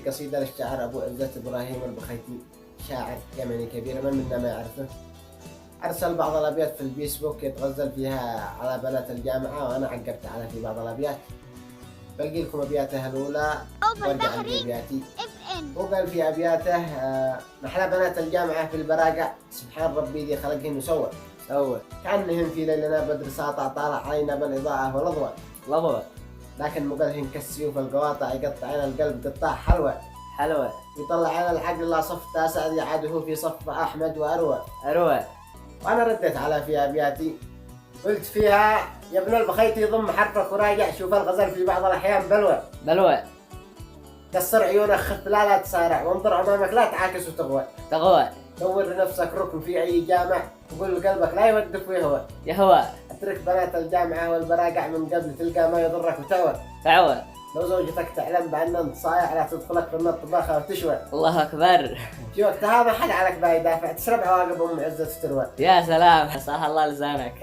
قصيدة للشاعر أبو عزة إبراهيم البخيتي، شاعر يمني كبير من منا ما يعرفه. أرسل بعض الأبيات في الفيسبوك يتغزل فيها على بنات الجامعة، وأنا عقبت على في بعض الأبيات. بلقي لكم أبياته الأولى وارجع لأبياتي. وقال في أبياته: محلى بنات الجامعة في البراقع، سبحان ربي ذي خلقهن وسوى كأنهم في ليلنا بدر ساطع طالع علينا بالإضاءة والأضواء، لكن مقلهن كالسيوف القواطع يقطعين القلب قطاع حلوة يطلع على العقل لا صف تاسع يعاده في صف أحمد وأروى. وأنا رديت على في أبياتي قلت فيها: يا ابن البخيتي ضم حرفك وراجع، شوف الغزل في بعض الأحيان بلوى كسر عيونك، خف لا تسارع، وانظر أمامك لا تعاكس وتغوى. دور لنفسك ركن في أي جامع، وقول لقلبك لا يودك ويهوى. اترك بنات الجامعة والبراقع من قبل تلقى ما يضرك وتعوى. لو زوجتك تعلم بأن انت صايع لا تدخلك في الطباخة وتشوى. الله أكبر. في وقتها ما حد عليك بايدافع، تشرب عواقب أم عزة تروى. يا سلام، صح الله لسانك.